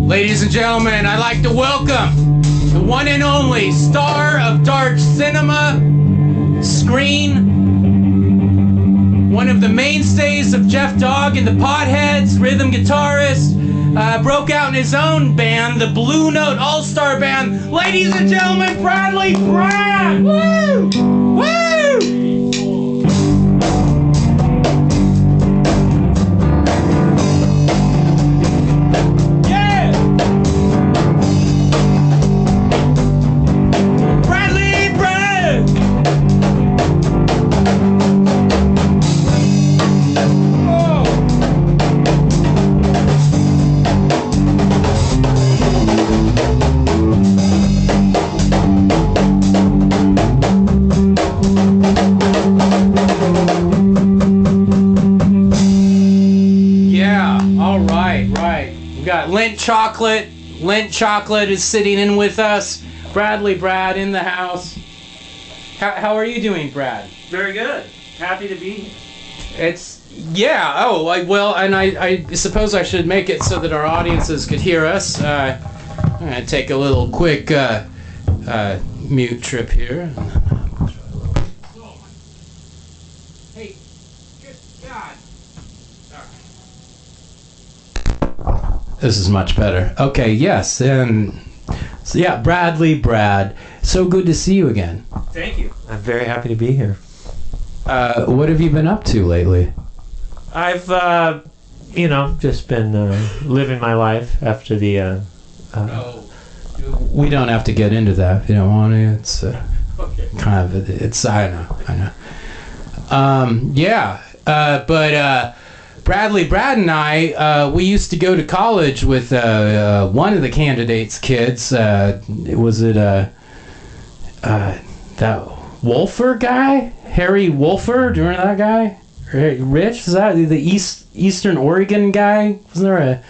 Ladies and gentlemen, I'd like to welcome the one and only star of dark cinema, screen, one of the mainstays of Jeff Dogg and the Potheads, rhythm guitarist, broke out in his own band, the Blue Note All-Star Band. Ladies and gentlemen, Bradley Brad! Woo! Woo! Lent Chocolate is sitting in with us. Bradley Brad in the house. How are you doing, Brad? Very good. Happy to be here. Yeah. Oh, well, and I suppose I should make it so that our audiences could hear us. I'm gonna take a little quick mute trip here. Hey, good God. This is much better. Okay, yes, and so yeah, Bradley Brad. So good to see you again. Thank you. I'm very happy to be here. What have you been up to lately? I've, just been living my life after the. We don't have to get into that if you don't want to. It's okay. Kind of. It's I know. But. Bradley, Brad and I, we used to go to college with one of the candidates' kids. Was it that Wolfer guy? Harry Wolfer? Do you remember that guy? Rich? Is that the Eastern Oregon guy? Wasn't there a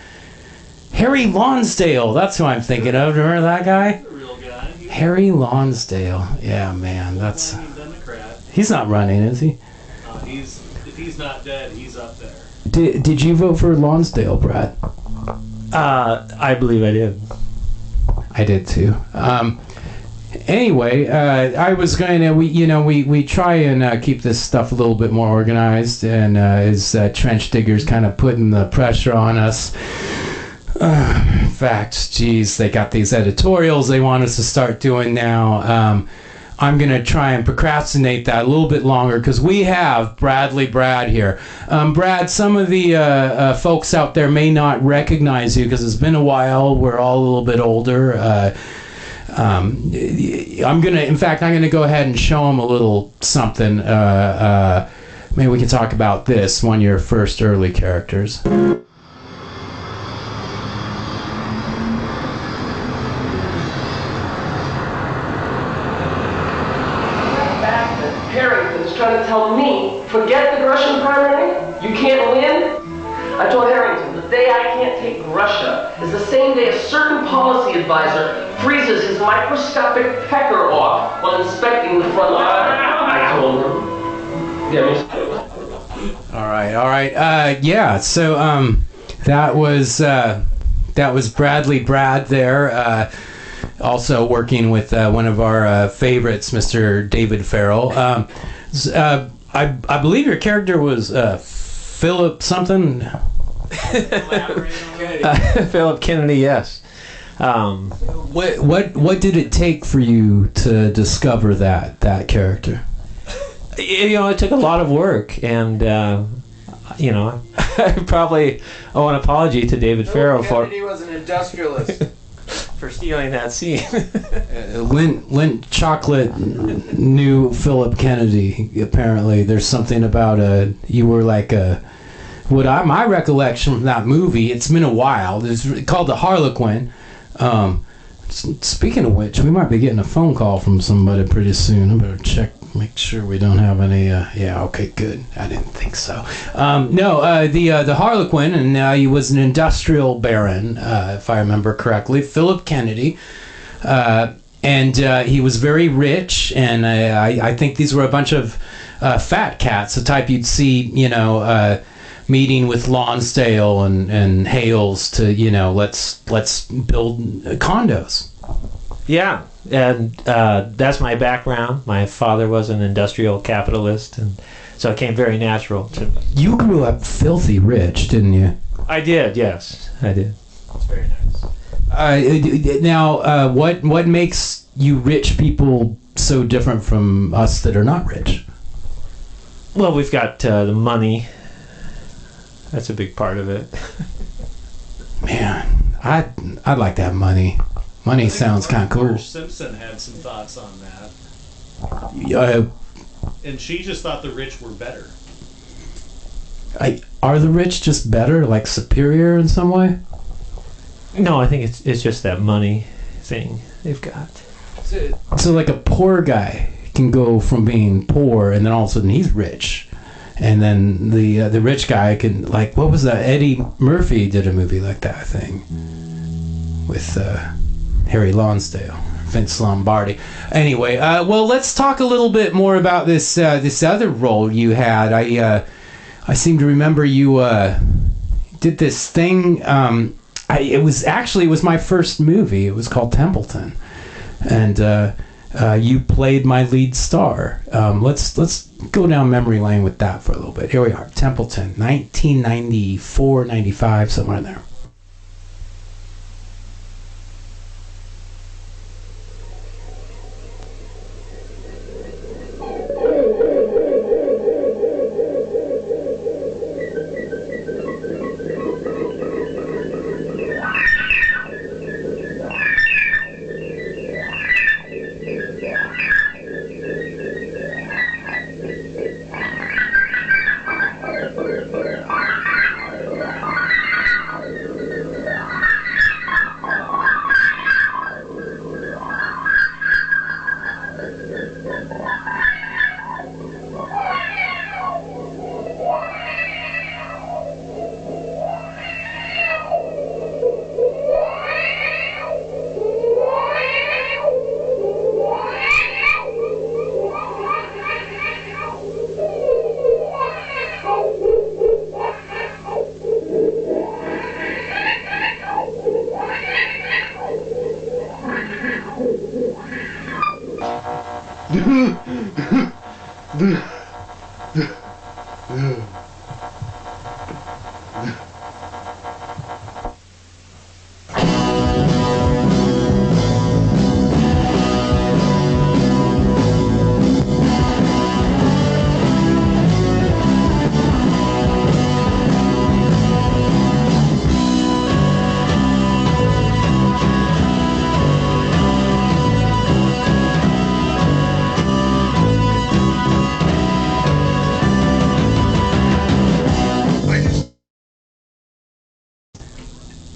Harry Lonsdale? That's who I'm thinking of. Do you remember that guy? He's a real guy. Harry Lonsdale. Yeah, man, that's. He's not running, is he? If he's not dead, he's up there. Did you vote for Lonsdale, Brad? I believe I did. I did too. Anyway, I was going to. We try and keep this stuff a little bit more organized, and as trench diggers kind of putting the pressure on us. In fact, geez, they got these editorials they want us to start doing now. I'm going to try and procrastinate that a little bit longer because we have Bradley Brad here. Brad, some of the folks out there may not recognize you because it's been a while. We're all a little bit older. I'm going to go ahead and show them a little something. Maybe we can talk about this, one of your first early characters. Trying to tell me, forget the Russian primary, you can't win? I told Harrington, the day I can't take Russia is the same day a certain policy advisor freezes his microscopic pecker off while inspecting the front line. I told him. All right. So that was Bradley Brad there. Also working with one of our favorites, Mr. David Farrell. I believe your character was Philip something. Philip Kennedy, yes. What did it take for you to discover that character? It took a lot of work, and I probably owe an apology to David Farrow Kennedy was an industrialist. for stealing that scene. Lint Chocolate knew Philip Kennedy. Apparently, there's something about you were like my recollection from that movie. It's been a while. It's called The Harlequin. Speaking of which, we might be getting a phone call from somebody pretty soon. I better check, make sure we don't have any. Yeah, okay, good. I didn't think so. The Harlequin, and he was an industrial baron, if I remember correctly, Philip Kennedy, and he was very rich. And I think these were a bunch of fat cats, the type you'd see, meeting with Lonsdale and Hales to, let's build condos. Yeah, and that's my background. My father was an industrial capitalist, and so it came very natural to me. You grew up filthy rich, didn't you? I did, yes, I did. It's very nice. Now, what makes you rich people so different from us that are not rich? Well, we've got the money. That's a big part of it. Man, I'd like to have money. Money sounds kind of cool. Marge Simpson had some thoughts on that. And she just thought the rich were better. Are the rich just better, like superior in some way? No, I think it's just that money thing they've got. So like a poor guy can go from being poor and then all of a sudden he's rich. And then the rich guy can, like, what was that? Eddie Murphy did a movie like that, I think, with Harry Lonsdale, Vince Lombardi. Anyway, well, let's talk a little bit more about this other role you had. I seem to remember you did this thing. It was my first movie. It was called Templeton, and you played my lead star. Let's go down memory lane with that for a little bit. Here we are, Templeton, 1994, 95, somewhere in there.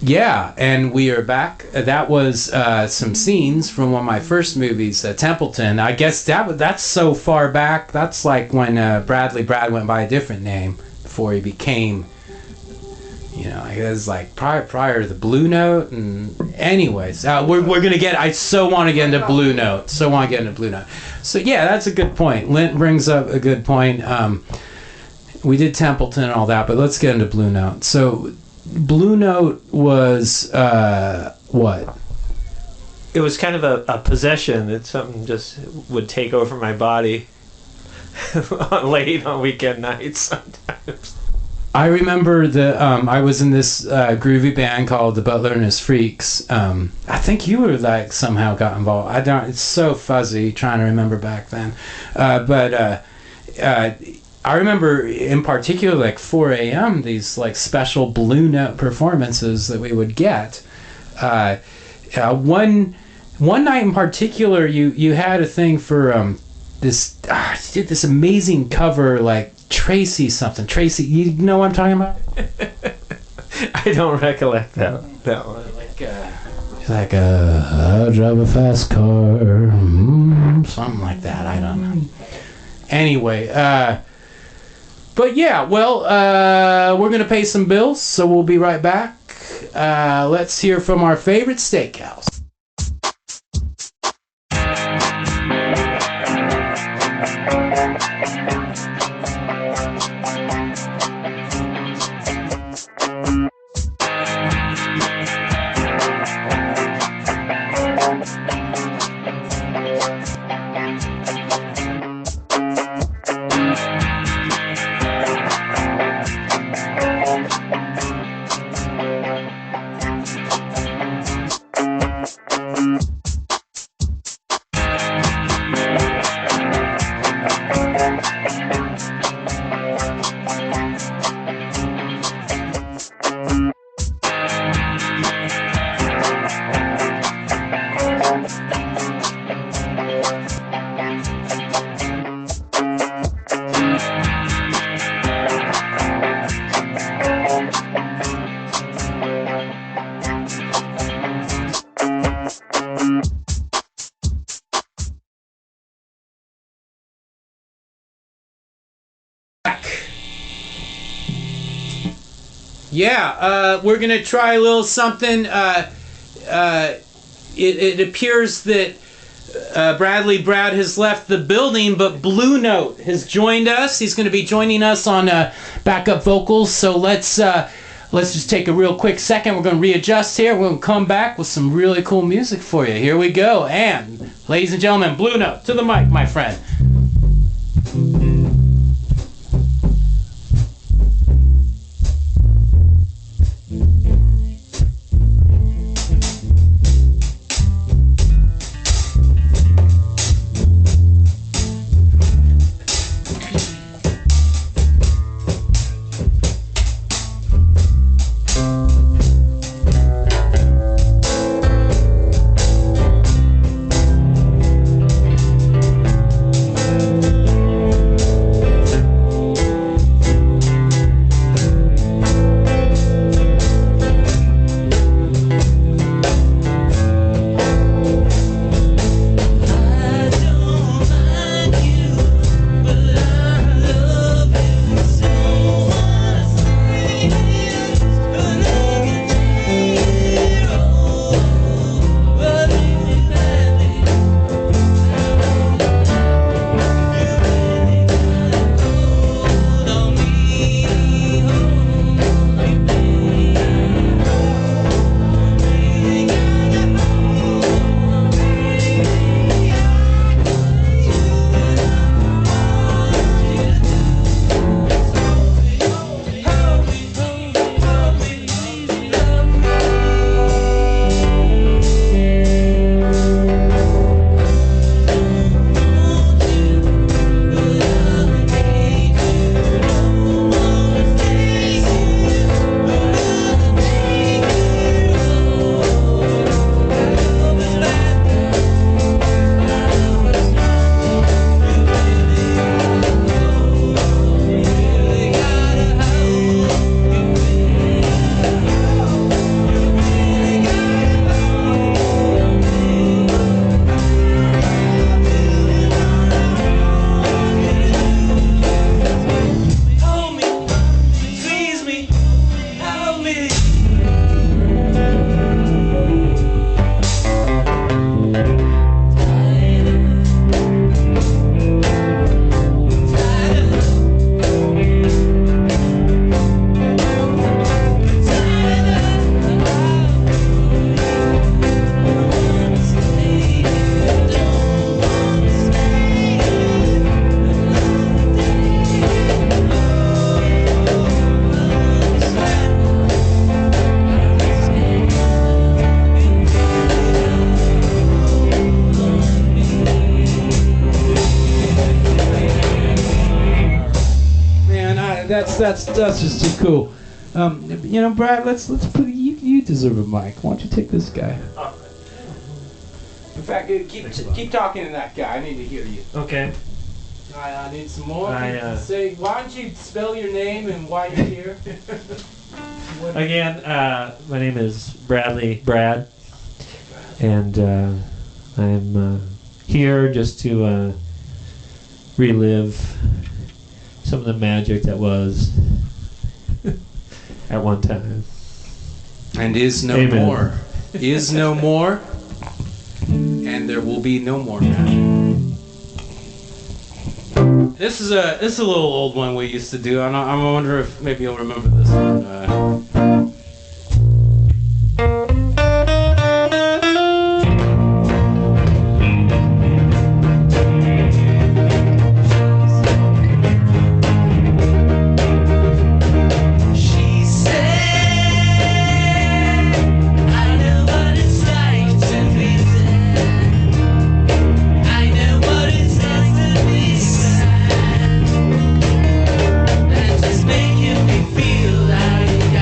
Yeah, and we are back. That was some scenes from one of my first movies, Templeton. I guess that's so far back. That's like when Brad went by a different name before he became, I guess like prior to the Blue Note. And anyways, we're gonna get. I so want to get into Blue Note. So yeah, that's a good point. Lint brings up a good point. We did Templeton and all that, but let's get into Blue Note. So Blue Note was what? It was kind of a possession that something just would take over my body late on weekend nights sometimes. I remember I was in this groovy band called the Butler and His Freaks. I think you were like somehow got involved. It's so fuzzy trying to remember back then. But I remember in particular, like 4 a.m., these like special Blue Note performances that we would get. One night in particular, you had a thing for this did this amazing cover, like Tracy something. Tracy, you know what I'm talking about? I don't recollect that one. Like I drive a fast car, something like that. I don't know. Anyway, but yeah, well, we're gonna pay some bills, so we'll be right back. Let's hear from our favorite steakhouse. Yeah, we're gonna try a little something. It appears that Brad has left the building, but Blue Note has joined us. He's going to be joining us on backup vocals. So let's just take a real quick second. We're going to readjust here. We're going to come back with some really cool music for you. Here we go. And ladies and gentlemen, Blue Note to the mic, my friend. man, that's just too cool. You know, Brad, let's put you deserve a mic. Why don't you take this guy? In fact, keep talking to that guy. I need to hear you. Okay. I need some more. Say, why don't you spell your name and why you're here? Again, my name is Brad, and I'm here just to relive some of the magic that was at one time. And is no Amen. more. Is no more. And there will be no more magic. This is a little old one we used to do. I wonder if maybe you'll remember this one. Making me feel like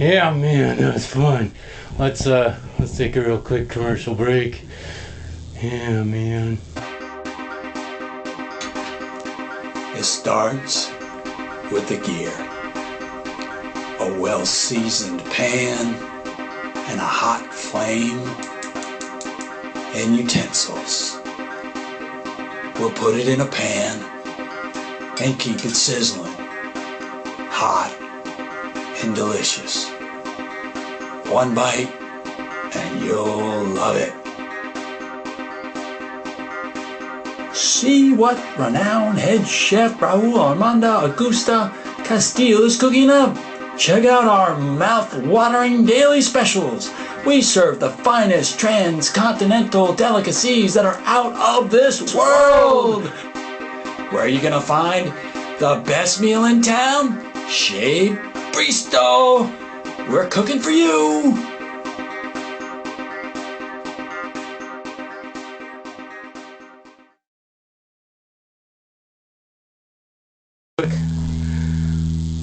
Yeah, man, that was fun. Let's take a real quick commercial break. Yeah, man. It starts with the gear. A well-seasoned pan and a hot flame and utensils. We'll put it in a pan and keep it sizzling, hot and delicious. One bite and you'll love it. See what renowned head chef Raul Armando Augusta Castillo is cooking up. Check out our mouth-watering daily specials. We serve the finest transcontinental delicacies that are out of this world. Where are you gonna find the best meal in town? Chez Bristo. We're cooking for you.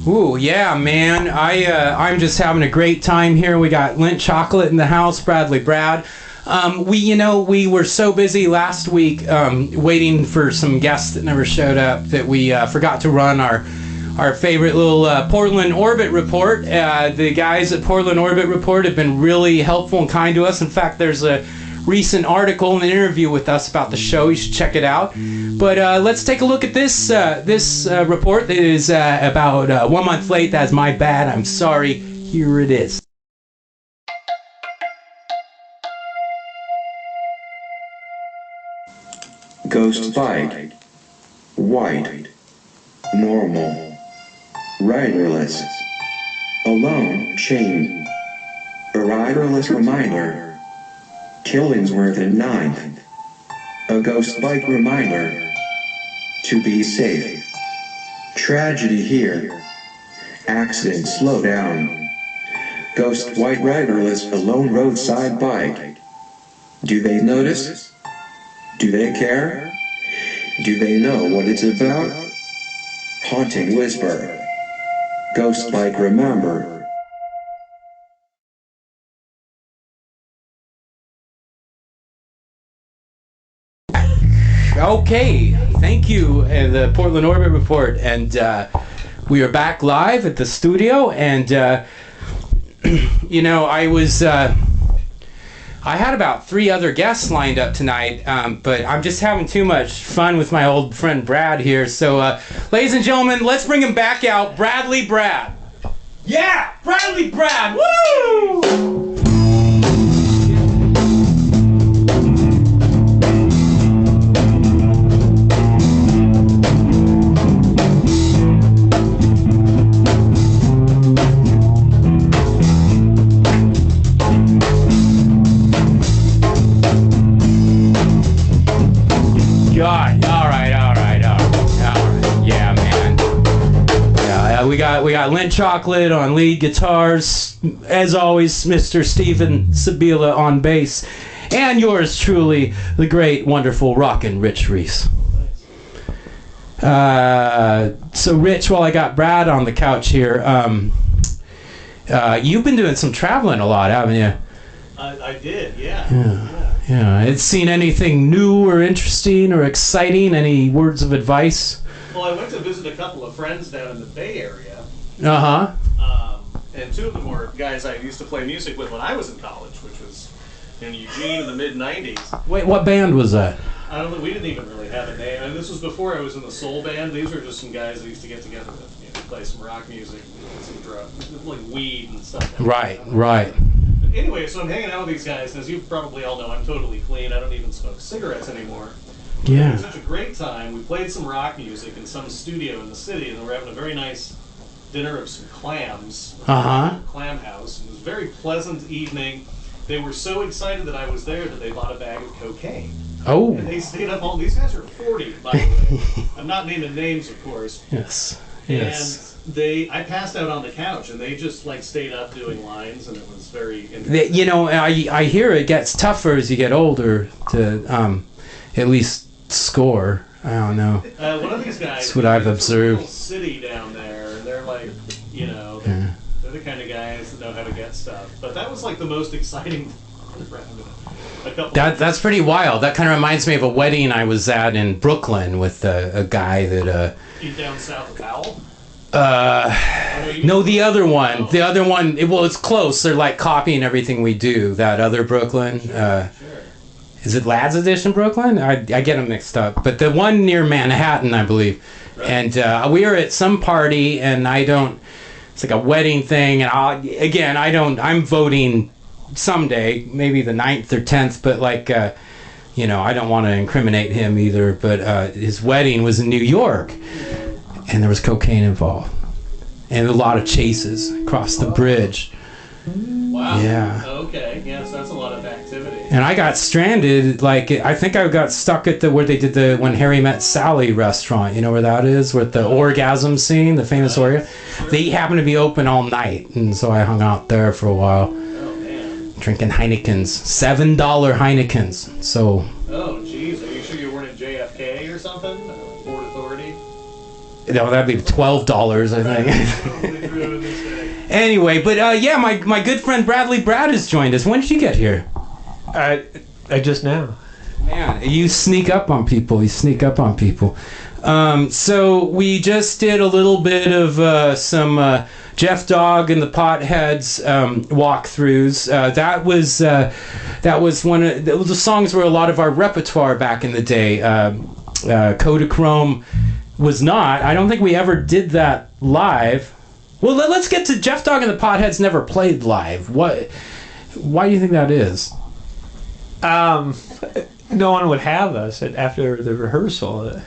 Ooh, yeah, man. I'm just having a great time here. We got Lindt chocolate in the house, Bradley Brad. We were so busy last week waiting for some guests that never showed up that we forgot to run our favorite little Portland Orbit Report. The guys at Portland Orbit Report have been really helpful and kind to us. In fact, there's a recent article and an interview with us about the show. You should check it out. But let's take a look at this report that is about 1 month late. That's my bad. I'm sorry. Here it is. Ghost bike, white, normal, riderless, alone, chain, a riderless reminder, Killingsworth at 9th, a ghost bike reminder, to be safe, tragedy here, accident, slow down, ghost white riderless alone roadside bike, do they notice? Do they care? Do they know what it's about? Haunting whisper. Ghost bike remember. Okay, thank you, the Portland Orbit Report, and we are back live at the studio, and I had about 3 other guests lined up tonight, but I'm just having too much fun with my old friend Brad here. So, ladies and gentlemen, let's bring him back out, Bradley Brad. Yeah, Bradley Brad. Woo! God, all right. Yeah, man. Yeah, we got Lennon Chocolate on lead guitars, as always, Mr. Stephen Sabila on bass, and yours truly, the great, wonderful, rockin' Rich Reese. So Rich, while I got Brad on the couch here, you've been doing some traveling a lot, haven't you? I did, yeah. Yeah, it's seen anything new or interesting or exciting? Any words of advice? Well, I went to visit a couple of friends down in the Bay Area. And 2 of them were guys I used to play music with when I was in college, which was in Eugene in the mid-90s. Wait, what band was that? I don't know, we didn't even really have a name. And this was before I was in the soul band. These were just some guys I used to get together with, play some rock music, and some drugs, like weed and stuff. Right. Anyway, so I'm hanging out with these guys, and as you probably all know, I'm totally clean. I don't even smoke cigarettes anymore. Yeah. We had such a great time. We played some rock music in some studio in the city, and we were having a very nice dinner of some clams. Clam house. It was a very pleasant evening. They were so excited that I was there that they bought a bag of cocaine. Oh. And they stayed up all. These guys are 40, by the way. I'm not naming names, of course. Yes. And I passed out on the couch, and they just stayed up doing lines, and it was very interesting. I hear it gets tougher as you get older to at least score. I don't know. One of these guys. That's what I've observed. City down there, and they're they're the kind kind of guys that know how to get stuff. But that was like the most exciting a couple That's pretty wild. That kind of reminds me of a wedding I was at in Brooklyn with a guy that... down south of Powell? No, the other one. The other one, well, it's close. They're like copying everything we do. That other Brooklyn. Is it Lads Edition Brooklyn? I get them mixed up. But the one near Manhattan, I believe. Right. And we were at some party, and it's like a wedding thing. And I'm voting someday, maybe the 9th or 10th, but like, I don't want to incriminate him either. But his wedding was in New York, and there was cocaine involved. And a lot of chases across the bridge. Wow. Yeah. Okay. Yeah, so that's a lot of activity. And I got stranded. Like, I think I got stuck at where they did the When Harry Met Sally restaurant. You know where that is? With the orgasm scene, the famous orgasm. Sure. They happened to be open all night, and so I hung out there for a while. Oh man. Drinking Heinekens, $7 Heinekens. So. Oh jeez, are you sure you weren't at JFK or something? Port Authority. No, that'd be $12, I think. Anyway, but my good friend Bradley Brad has joined us. When did you get here? I just now. Man, you sneak up on people. So we just did a little bit of some Jeff Dog and the Potheads walkthroughs. That was one of the songs were a lot of our repertoire back in the day. Kodachrome was not. I don't think we ever did that live. Well, let's get to Jeff Dog and the Potheads never played live. Why do you think that is? No one would have us after the rehearsal.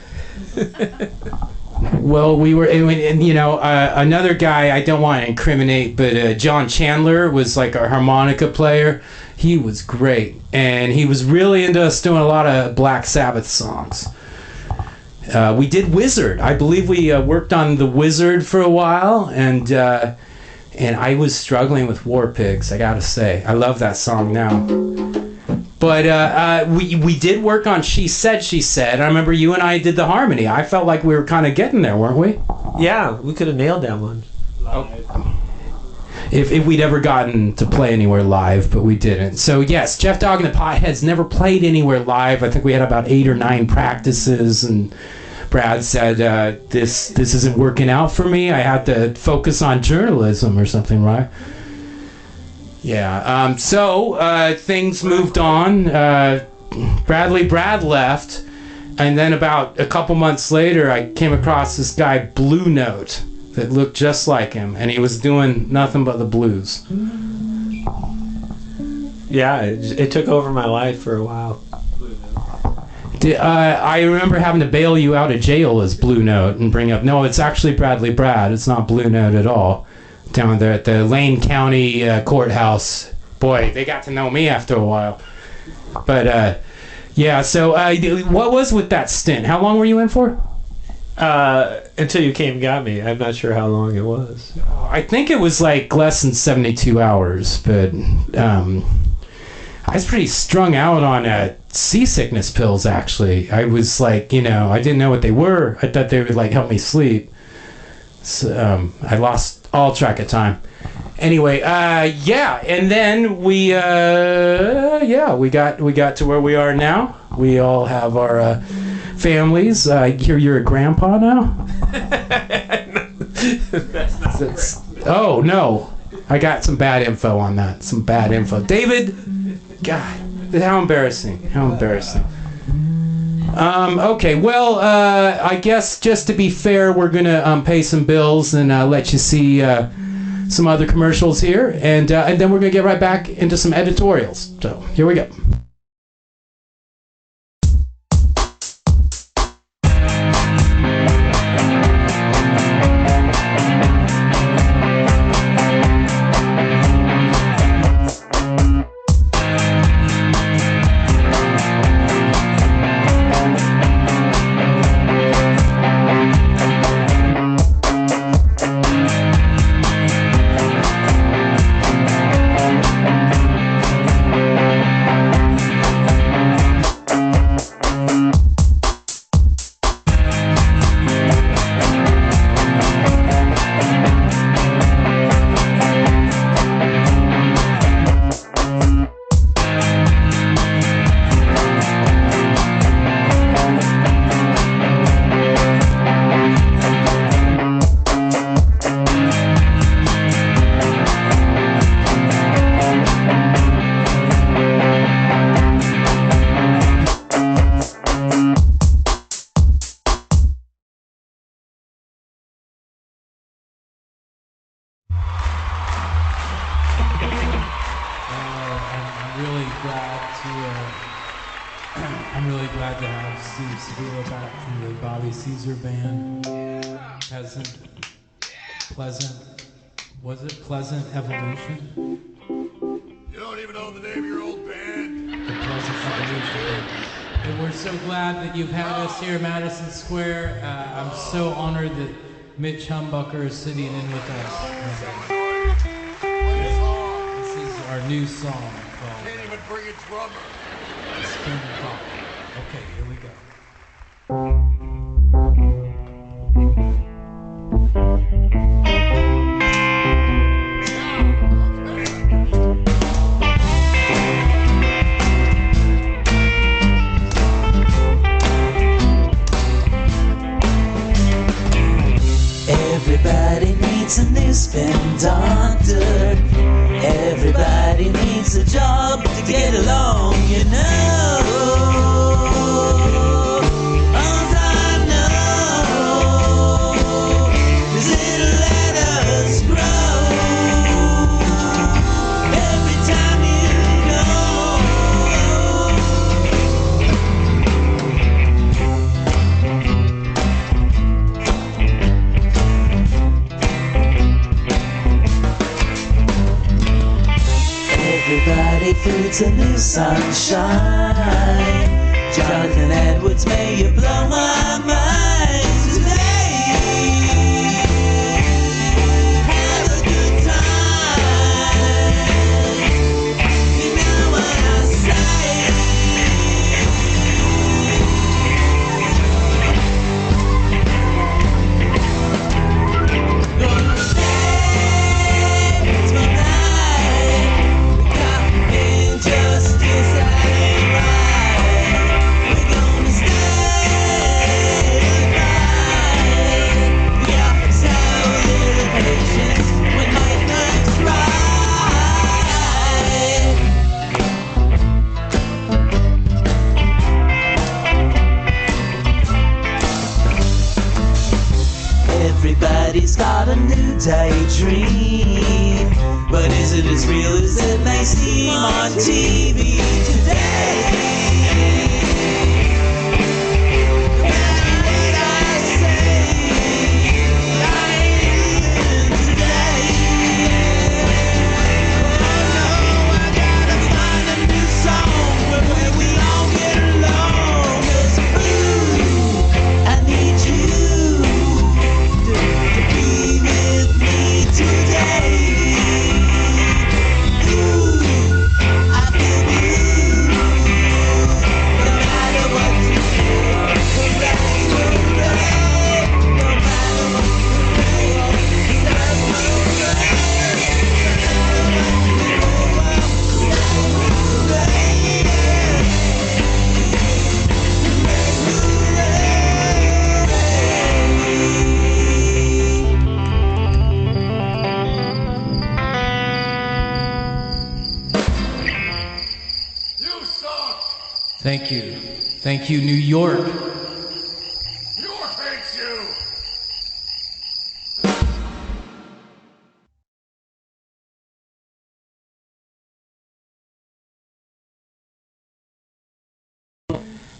Well, we were, and another guy, I don't want to incriminate, but John Chandler was like our harmonica player. He was great, and he was really into us doing a lot of Black Sabbath songs. We did Wizard. I believe we worked on the Wizard for a while, and I was struggling with War Pigs, I gotta say. I love that song now. But we did work on She Said. I remember you and I did the harmony. I felt like we were kind of getting there, weren't we? Yeah, we could have nailed that one. If we'd ever gotten to play anywhere live, but we didn't. So yes, Jeff Dog and the Potheads never played anywhere live. I think we had about 8 or 9 practices, and Brad said, this isn't working out for me. I had to focus on journalism or something, right? Yeah. So things moved on. Brad left, and then about a couple months later, I came across this guy, Blue Note, that looked just like him, and he was doing nothing but the blues. Yeah, it took over my life for a while. I remember having to bail you out of jail as Blue Note and bring up, no, it's actually Bradley Brad. It's not Blue Note at all. Down there at the Lane County courthouse. Boy, they got to know me after a while. But, yeah, so what was with that stint? How long were you in for? Until you came and got me. I'm not sure how long it was. I think it was like less than 72 hours, but I was pretty strung out on seasickness pills, actually. I was like, I didn't know what they were. I thought they would like help me sleep. So, I lost all track of time. Anyway, and then we got to where we are now. We all have our families. I hear you're a grandpa now. Oh no, I got some bad info on that. Some bad info, David. God, how embarrassing! How embarrassing. Okay, well, I guess just to be fair, we're gonna pay some bills and let you see some other commercials here, and then we're gonna get right back into some editorials. So here we go. I'm really glad to have Steve Sevilla back from the Bobby Caesar band. Peasant. Pleasant. Was it Pleasant Evolution? You don't even know the name of your old band? The Pleasant Evolution. And we're so glad that you've had us here at Madison Square. I'm so honored that Mitch Humbucker is sitting in with us. This is our new song called Can't even bring a drummer. Spin Pop. Okay, here we go. Everybody needs a new spin doctor. Everybody needs a job to get along, you know. All I know is it'll let us grow. Every time you everybody feels a new sunshine. Jonathan Edwards, may you blow my mind today. Have a good time. You know what I say. Gonna stay tonight. Injustice ain't right. We're gonna stay right. We always have a little patience when nothing's right. Everybody's got a new daydream, but is it as real as it may seem on TV today? No matter what I say, I ain't living today. Oh no, I gotta find a new song where we all get along. 'Cause ooh, I need you to be with me today. Ooh, I feel blue. No matter what you say, the rest will rain. No matter what you say, the rest will rain. You suck! Thank you. Thank you, New York. New York hates you!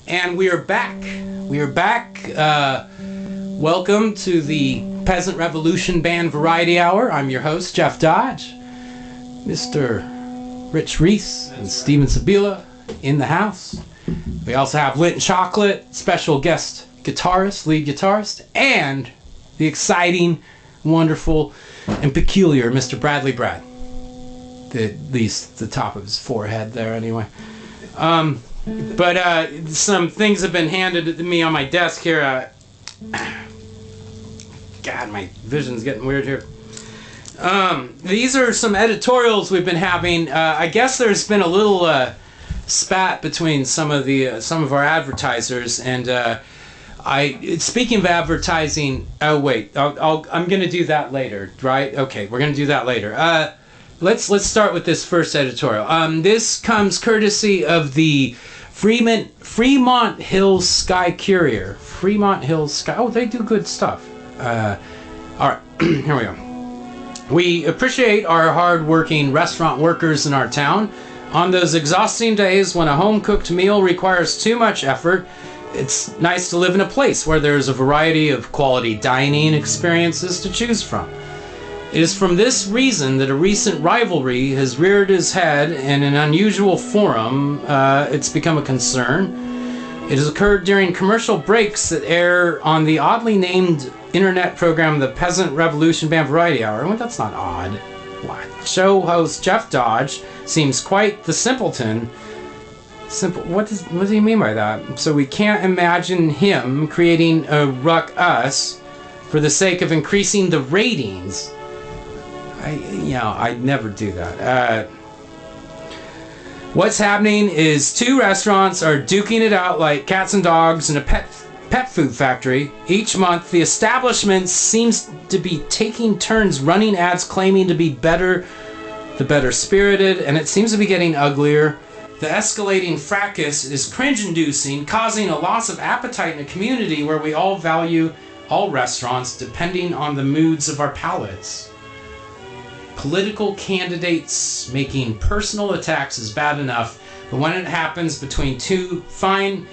And we are back. We are back. Welcome to the Peasant Revolution Band Variety Hour. I'm your host, Jeff Dodge. Mr. Rich Reese and Steven Sabila in the house. We also have Linton Chocolate, special guest guitarist, lead guitarist, and the exciting, wonderful, and peculiar Mr. Bradley Brad. At least the top of his forehead there, anyway. But some things have been handed to me on my desk here. God, my vision's getting weird here. These are some editorials we've been having. I guess there's been a little spat between some of our advertisers, and speaking of advertising. Oh wait, I'm gonna do that later, right? Okay, we're gonna do that later. Let's start with this first editorial. This comes courtesy of the Fremont Hills Sky Courier. Fremont Hills Sky. Oh, they do good stuff. All right, here we go. We appreciate our hard-working restaurant workers in our town. On those exhausting days when a home-cooked meal requires too much effort, it's nice to live in a place where there's a variety of quality dining experiences to choose from. It is from this reason that a recent rivalry has reared its head in an unusual forum. It's become a concern. It has occurred during commercial breaks that air on the oddly named internet program The Peasant Revolution Band Variety Hour. Well, that's not odd. What? Show host Jeff Dodge seems quite the simpleton. What do you mean by that? So we can't imagine him creating a ruckus for the sake of increasing the ratings. I'd never do that. What's happening is two restaurants are duking it out like cats and dogs in a pet food factory. Each month, the establishment seems to be taking turns running ads claiming to be the better spirited, and it seems to be getting uglier. The escalating fracas is cringe-inducing, causing a loss of appetite in a community where we all value all restaurants depending on the moods of our palates. Political candidates making personal attacks is bad enough, but when it happens between two fine,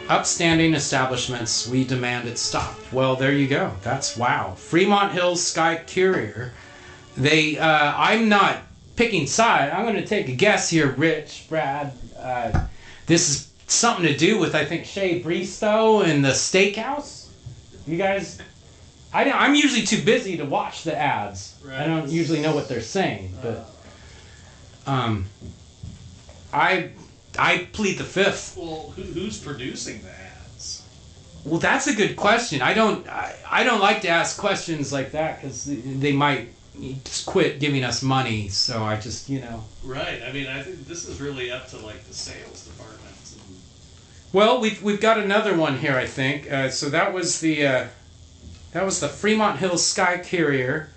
upstanding establishments, we demand it stop. Well, there you go. That's wow. Fremont Hills Sky Courier. I'm not picking side. I'm going to take a guess here, Rich, Brad. This is something to do with, I think, Shea Bristow and the steakhouse. You guys... I'm usually too busy to watch the ads. Right. I don't usually know what they're saying, but I plead the fifth. Well, who's producing the ads? Well, that's a good question. I don't like to ask questions like that because they might just quit giving us money. So I just Right. I mean, I think this is really up to like the sales department. Well, we've got another one here. I think so. That was the Fremont Hills Sky Courier.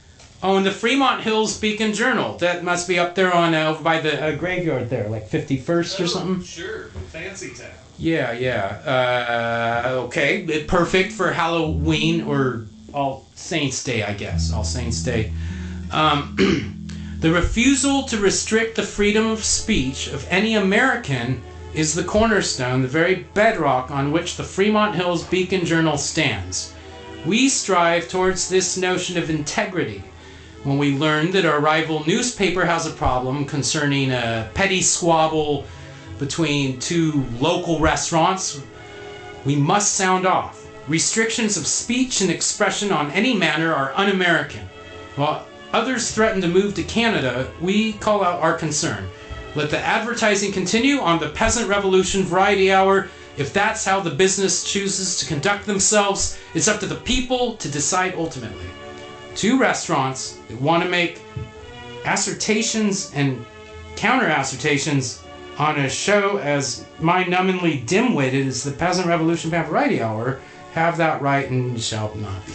Oh, and the Fremont Hills Beacon Journal. That must be up there on over by the graveyard there, like 51st or something. Sure, Fancy Town. Yeah. Okay, perfect for Halloween or All Saints Day, I guess. All Saints Day. The refusal to restrict the freedom of speech of any American is the cornerstone, the very bedrock on which the Fremont Hills Beacon Journal stands. We strive towards this notion of integrity. When we learn that our rival newspaper has a problem concerning a petty squabble between two local restaurants, we must sound off. Restrictions of speech and expression on any manner are un-American. While others threaten to move to Canada, we call out our concern. Let the advertising continue on the Peasant Revolution Variety Hour. If that's how the business chooses to conduct themselves, it's up to the people to decide ultimately. Two restaurants that want to make assertions and counter-assertions on a show as mind-numbingly dim-witted as the Peasant Revolution Band Variety Hour have that right and shall not be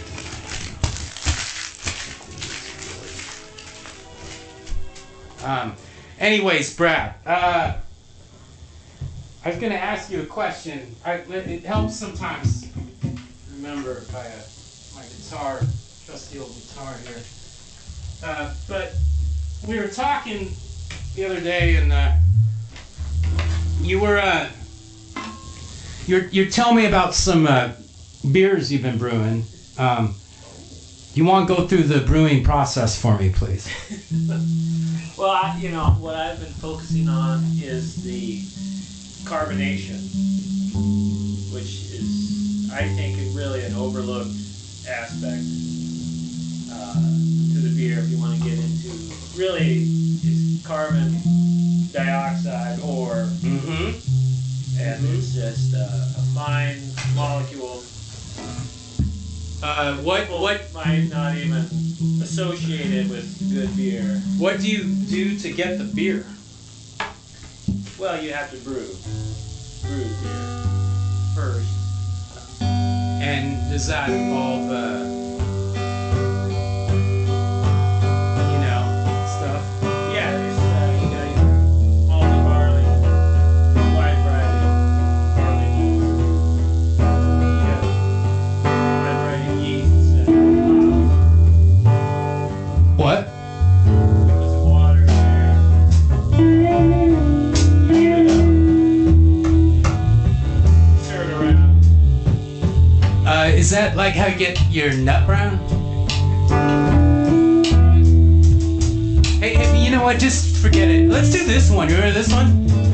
denied. Anyways, Brad, I was going to ask you a question. It helps sometimes remember my guitar, trusty old guitar here. But we were talking the other day, and you're telling me about some beers you've been brewing. You want to go through the brewing process for me, please? Well, what I've been focusing on is the carbonation, which is, I think, really an overlooked aspect to the beer. If you want to get into, really, it's carbon dioxide ore, and it's just a fine molecule. What might not even associated with good beer. What do you do to get the beer? Well, you have to brew beer first. And does that involve, stuff? Yeah, there's, you got your malted barley, wide variety of barley malts, red variety yeasts, What? with some water in there. Like how you get your nut brown? Hey, you know what? Just forget it. Let's do this one. You remember this one?